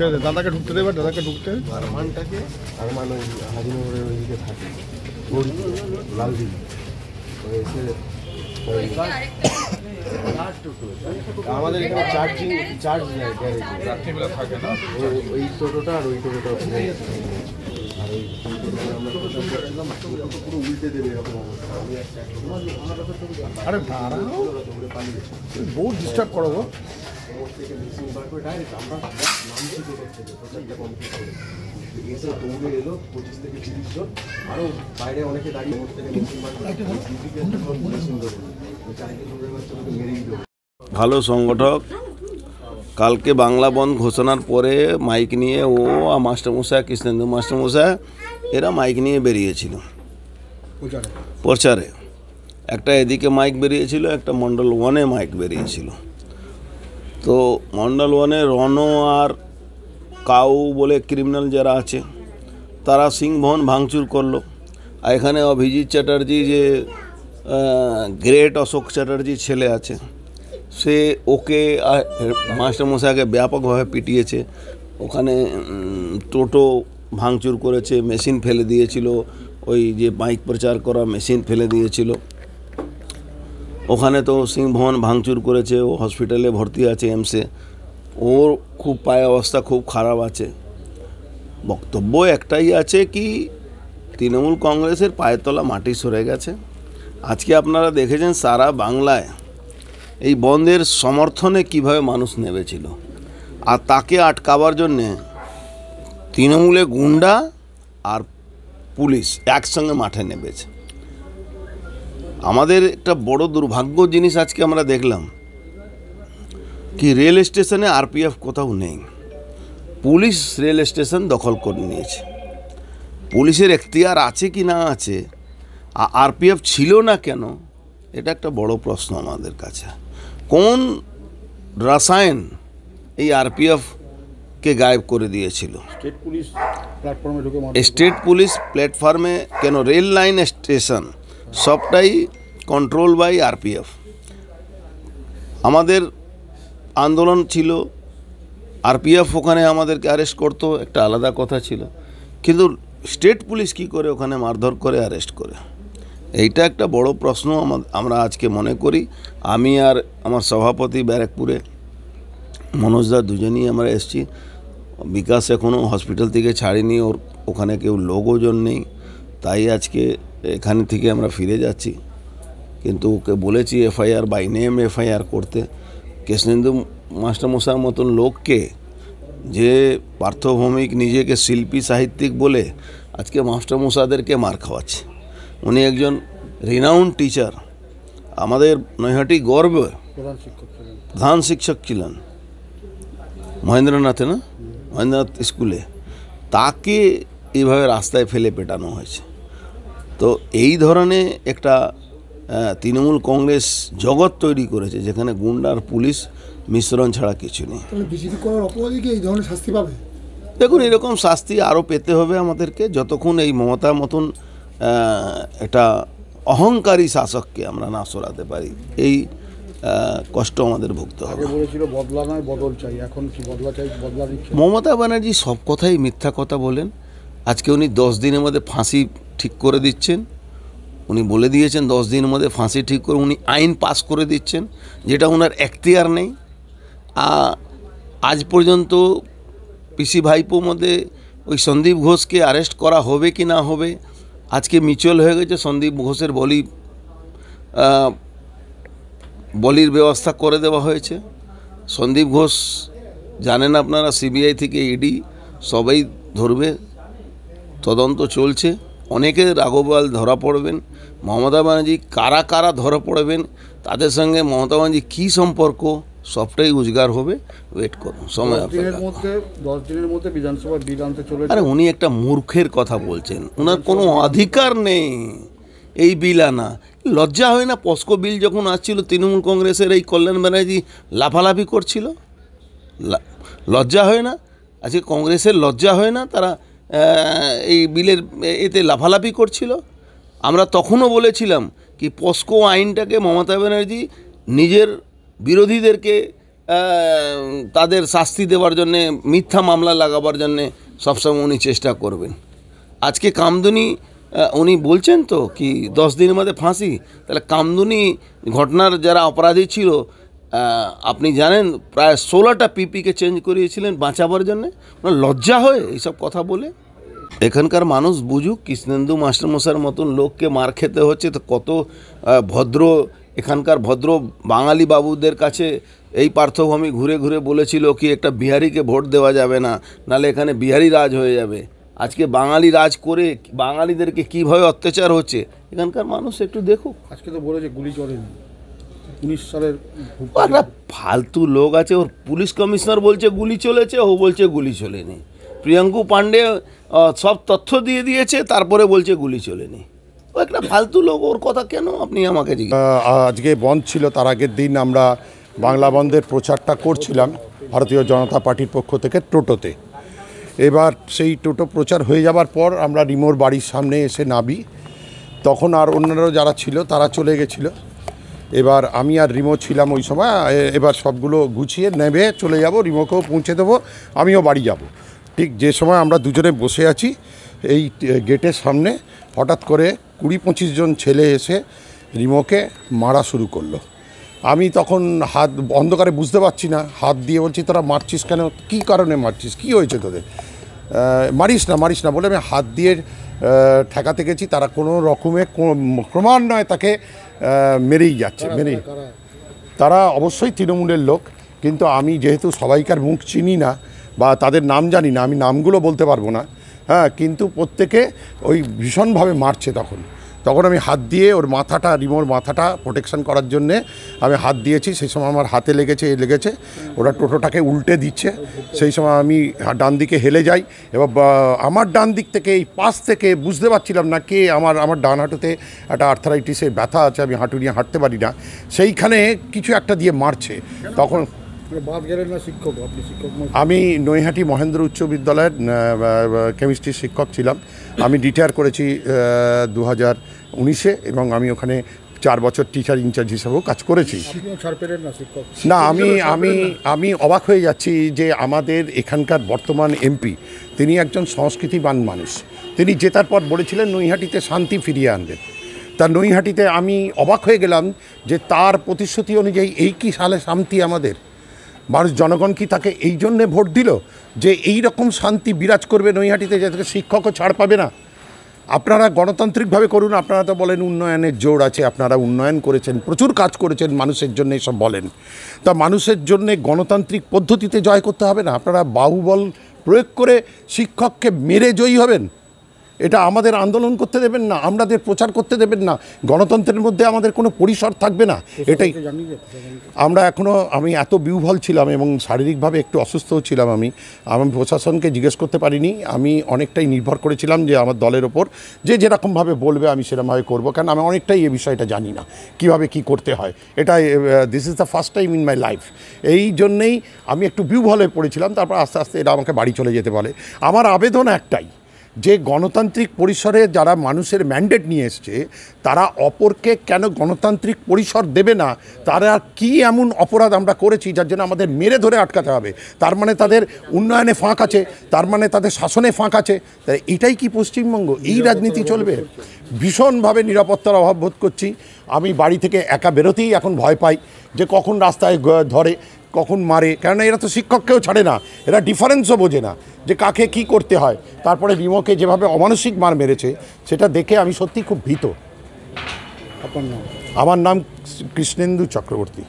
ছেড়ে দে, দাদাকে ঢুকতে দেবে, দাদাকে ঢুকতে। আরমানটাকে আরমান ওই হাজিনগরের ওইদিকে থাকে, লালদিঘি এসে আমাদের এখানে চার্জ নেয় গ্যারেজে থাকে না, ওই টোটোটা আর ওই টোটোটা আর ওই পুরো উল্টে দেবে এরকম অবস্থা। আরে দাঁড়াও, বহুত ডিস্টার্ব করো গো। এসে দৌড়ে এলো 25 থেকে 30 জন, আরো বাইরে অনেকে দাঁড়িয়ে ভালো সংগঠক। কালকে বাংলা বন্ধ ঘোষণার পরে মাইক নিয়ে ও মাস্টারমশাই, কৃষ্ণেন্দু মাস্টারমশাই এরা মাইক নিয়ে বেরিয়েছিল প্রচারে। একটা এদিকে মাইক বেরিয়েছিল, একটা মণ্ডল 1-এ মাইক বেরিয়েছিল। তো মণ্ডল 1-এ রনো আর কাউ বলে ক্রিমিনাল যারা আছে তারা সিংভবন ভাঙচুর করলো। আর এখানে অভিজিৎ চ্যাটার্জি, যে গ্রেট অশোক চ্যাটার্জির ছেলে আছে, সে ওকে মাস্টারমশাইকে ব্যাপকভাবে পিটিয়েছে। ওখানে টোটো ভাঙচুর করেছে, মেশিন ফেলে দিয়েছিল, ওই যে মাইক প্রচার করা মেশিন ফেলে দিয়েছিল। ওখানে তো সিংভবন ভাঙচুর করেছে, ও হসপিটালে ভর্তি আছে এমসে। ওর খুব পায়ে অবস্থা খুব খারাপ আছে। বক্তব্য একটাই আছে কি তৃণমূল কংগ্রেসের পায়ের তলা মাটি সরে গেছে। আজকে আপনারা দেখেছেন সারা বাংলায় এই বন্ধের সমর্থনে কিভাবে মানুষ নেমেছিল, আর তাকে আটকাবার জন্যে তৃণমূলে গুন্ডা আর পুলিশ একসঙ্গে মাঠে নেমেছে। আমাদের একটা বড় দুর্ভাগ্য জিনিস আজকে আমরা দেখলাম কি রেল স্টেশনে আরপিএফ কোথাও নেই, পুলিশ রেল স্টেশন দখল করে নিয়েছে। পুলিশের এখতিয়ার আছে কি না আছে, আরপিএফ ছিল না কেন, এটা একটা বড় প্রশ্ন আমাদের কাছে। কোন রসায়ন এই আরপিএফকে গায়েব করে দিয়েছিল? স্টেট পুলিশ প্ল্যাটফর্মে কেন? রেল লাইন স্টেশন সবটাই কন্ট্রোল বাই আরপিএফ। আমাদের আন্দোলন ছিল, আরপিএফ ওখানে আমাদেরকে অ্যারেস্ট করতো, একটা আলাদা কথা ছিল, কিন্তু স্টেট পুলিশ কি করে ওখানে মারধর করে অ্যারেস্ট করে? এইটা একটা বড় প্রশ্ন আমরা আজকে মনে করি। আমি আর আমার সভাপতি ব্যারাকপুরে মনোজদা দুজনেই আমরা এসেছি। বিকাশ এখনও হসপিটাল থেকে ছাড়িনি, ওর ওখানে কেউ লোকজন নেই, তাই আজকে এখানে থেকে আমরা ফিরে যাচ্ছি। কিন্তু ওকে বলেছি এফআইআর বাই নেম এফআইআর করতে। কৃষ্ণেন্দু মাস্টারমশাইয়ের মতন লোককে, যে পার্থভৌমিক নিজেকে শিল্পী সাহিত্যিক বলে আজকে মাস্টারমশাইদেরকে মার খাওয়াচ্ছে। উনি একজন রিনাউন্ড টিচার, আমাদের নৈহাটি গর্ব প্রধান শিক্ষক ছিলেন মহেন্দ্রনাথে, না মহেন্দ্রনাথ স্কুলে, তাকে এইভাবে রাস্তায় ফেলে পেটানো হয়েছে। তো এই ধরনের একটা তৃণমূল কংগ্রেস জগৎ তৈরি করেছে যেখানে গুন্ডার পুলিশ মিশ্রণ ছাড়া কিছু নেই। দেখুন, এরকম শাস্তি আরও পেতে হবে আমাদেরকে, যতক্ষণ এই মমতার মতন একটা অহংকারী শাসককে আমরা না সরাতে পারি, এই কষ্ট আমাদের ভুগতে হবে। বদলা নয় বদল চাই, এখন কি বদলা চাই? বদলা মমতা ব্যানার্জি সব কথাই মিথ্যা কথা বলেন। আজকে উনি 10 দিনের মধ্যে ফাঁসি ঠিক করে দিচ্ছেন, উনি বলে দিয়েছেন 10 দিনের মধ্যে ফাঁসি ঠিক করে উনি আইন পাস করে দিচ্ছেন, যেটা ওনার এখতিয়ার নেই। আজ পর্যন্ত পিসি ভাইপোর মধ্যে ওই সন্দীপ ঘোষকে অ্যারেস্ট করা হবে কি না হবে, আজকে মিউচুয়াল হয়ে গেছে। সন্দীপ ঘোষের বলির ব্যবস্থা করে দেওয়া হয়েছে। সন্দীপ ঘোষ জানেন আপনারা, সিবিআই থেকে ইডি সবাই ধরবে, তদন্ত চলছে। অনেকে রাঘবাল ধরা পড়বেন। মমতা ব্যানার্জি কারা কারা ধরা পড়বেন, তাদের সঙ্গে মমতা ব্যানার্জি কী সম্পর্ক, সবটাই উজগার হবে। ওয়েট করুন, সময় 10 দিনের মধ্যে বিধানসভা বিল আনতে চলে। আরে উনি একটা মূর্খের কথা বলছেন, ওনার কোনো অধিকার নেই এই বিল আনা। লজ্জা হয় না? পস্কো বিল যখন আসছিল তৃণমূল কংগ্রেসের এই কল্যাণ ব্যানার্জি লাফালাফি করছিল, লজ্জা হয় না? আজকে কংগ্রেসের লজ্জা হয় না? তারা এই বিলের এতে লাফালাফি করছিল। আমরা তখনও বলেছিলাম কি পস্কো আইনটাকে মমতা ব্যানার্জি নিজের বিরোধীদেরকে তাদের শাস্তি দেওয়ার জন্যে, মিথ্যা মামলা লাগাবার জন্যে সবসময় উনি চেষ্টা করবেন। আজকে কামদুনি উনি বলছেন তো কি 10 দিনের মধ্যে ফাঁসি, তাহলে কামদুনি ঘটনার যারা অপরাধী ছিল আপনি জানেন প্রায় 16টা পিপিকে চেঞ্জ করিয়েছিলেন বাঁচাবার জন্যে। লজ্জা হয় এইসব কথা বলে। এখানকার মানুষ বুঝুক, কৃষ্ণেন্দু মাস্টারমশাইয়ের মতন লোককে মার খেতে হচ্ছে তো কত ভদ্র, এখানকার ভদ্র বাঙালি বাবুদের কাছে এই পার্থভূমি ঘুরে ঘুরে বলেছিল কি একটা বিহারিকে ভোট দেওয়া যাবে না, নাহলে এখানে বিহারি রাজ হয়ে যাবে। আজকে বাঙালি রাজ করে বাঙালিদেরকে কীভাবে অত্যাচার হচ্ছে এখানকার মানুষ একটু দেখুক। আজকে তো বলেছে গুলি চলেনি 19 সালের। একটা ফালতু লোক আছে, ওর পুলিশ কমিশনার বলছে গুলি চলেছে, ও বলছে গুলি চলেনি। প্রিয়াঙ্কু পান্ডে সব তথ্য দিয়ে দিয়েছে, তারপরে বলছে গুলি চলেনি। ও একটা ফালতু লোক, ওর কথা কেন আপনি আমাকে আজকে বন্ধ ছিল, তার আগের দিন আমরা বাংলা বন্ধের প্রচারটা করছিলাম ভারতীয় জনতা পার্টির পক্ষ থেকে টোটোতে। এবার সেই টোটো প্রচার হয়ে যাবার পর আমরা রিমোর বাড়ির সামনে এসে নামি, তখন আর অন্যরাও যারা ছিল তারা চলে গেছিলো। এবার আমি আর রিমো ছিলাম ওই সময়। এবার সবগুলো গুছিয়ে নেবে চলে যাব, রিমোকেও পৌঁছে দেবো, আমিও বাড়ি যাব। ঠিক যে সময় আমরা দুজনে বসে আছি এই গেটের সামনে, হঠাৎ করে 20-25 জন ছেলে এসে রিমোকে মারা শুরু করলো। আমি তখন হাত অন্ধকারে বুঝতে পারছি না, হাত দিয়ে বলছি তোরা মারছিস কেন, কী কারণে মারছিস, কী হয়েছে তোদের? মারিস না বলে আমি হাত দিয়ে ঠেকাতে গেছি। তারা কোনো রকমে ক্রমান্বয়ে তাকে মেরেই যাচ্ছে। তারা অবশ্যই তৃণমূলের লোক, কিন্তু আমি যেহেতু সবাইকার মুখ চিনি না বা তাদের নাম জানি না, আমি নামগুলো বলতে পারবো না। হ্যাঁ, কিন্তু প্রত্যেকে ওই ভীষণভাবে মারছে। তখন আমি হাত দিয়ে ওর মাথাটা, রিমোর মাথাটা প্রোটেকশন করার জন্যে আমি হাত দিয়েছি। সেই সময় আমার হাতে লেগেছে। ওরা টোটোটাকে উল্টে দিচ্ছে, সেই সময় আমি ডান দিকে হেলে যাই। এবার আমার ডান দিক থেকে, এই পাশ থেকে বুঝতে পারছিলাম না কে, আমার ডান হাঁটুতে একটা আর্থারাইটিসের ব্যথা আছে, আমি হাঁটু নিয়ে হাঁটতে পারি না। সেইখানে কিছু একটা দিয়ে মারছে। তখন আমি নৈহাটি মহেন্দ্র উচ্চ বিদ্যালয়ের কেমিস্ট্রির শিক্ষক ছিলাম। আমি রিটায়ার করেছি 2019-এ এবং আমি ওখানে 4 বছর টিচার ইনচার্জ হিসাবেও কাজ করেছি। না, আমি অবাক হয়ে যাচ্ছি যে আমাদের এখানকার বর্তমান এমপি, তিনি একজন সংস্কৃতিবান মানুষ। তিনি জেতার পর বলেছিলেন নৈহাটিতে শান্তি ফিরিয়ে আনবেন। তার নৈহাটিতে আমি অবাক হয়ে গেলাম যে তার প্রতিশ্রুতি অনুযায়ী এই কি সালে শান্তি আমাদের মানুষ, জনগণ কি তাকে এই জন্যে ভোট দিল যে এই রকম শান্তি বিরাজ করবে নৈহাটিতে, যাতে শিক্ষকও ছাড় পাবে না? আপনারা গণতান্ত্রিকভাবে করুন। আপনারা তো বলেন উন্নয়নের জোর আছে, আপনারা উন্নয়ন করেছেন, প্রচুর কাজ করেছেন মানুষের জন্য, এসব বলেন। তা মানুষের জন্যে গণতান্ত্রিক পদ্ধতিতে জয় করতে হবে না? আপনারা বাহুবল প্রয়োগ করে শিক্ষককে মেরে জয়ী হবেন? এটা আমাদের আন্দোলন করতে দেবেন না, আমাদের প্রচার করতে দেবেন না, গণতন্ত্রের মধ্যে আমাদের কোনো পরিসর থাকবে না। এটাই আমি এত বিহ্বল ছিলাম এবং শারীরিকভাবে একটু অসুস্থও ছিলাম। আমি প্রশাসনকে জিজ্ঞেস করতে পারিনি। আমি অনেকটাই নির্ভর করেছিলাম যে আমার দলের ওপর, যে যেরকমভাবে বলবে আমি সেরকমভাবে করবো, কারণ আমি অনেকটাই এই বিষয়টা জানি না কীভাবে কী করতে হয়। This is the first time in my life. এই জন্যেই আমি একটু বিহ্বল হয়ে পড়েছিলাম। তারপর আস্তে আস্তে এরা আমাকে বাড়ি চলে যেতে বলে। আমার আবেদন একটাই, যে গণতান্ত্রিক পরিসরে যারা মানুষের ম্যান্ডেট নিয়ে এসছে, তারা অপরকে কেন গণতান্ত্রিক পরিসর দেবে না? তারা কি এমন অপরাধ আমরা করেছি যার জন্য আমাদের মেরে ধরে আটকাতে হবে? তার মানে তাদের উন্নয়নে ফাঁক আছে, তার মানে তাদের শাসনে ফাঁক আছে। তাই এটাই কি পশ্চিমবঙ্গ? এই রাজনীতি চলবে? ভীষণভাবে নিরাপত্তার অভাব বোধ করছি। আমি বাড়ি থেকে একা বেরোতেই এখন ভয় পাই যে কখন রাস্তায় ধরে, কখন মারে। কেননা এরা তো শিক্ষককেও ছাড়ে না, এরা ডিফারেন্সও বোঝে না যে কাকে কি করতে হয়। তারপরে রিমোকে যেভাবে অমানসিক মার মেরেছে, সেটা দেখে আমি সত্যি খুব ভীত। আমার নাম কৃষ্ণেন্দু চক্রবর্তী।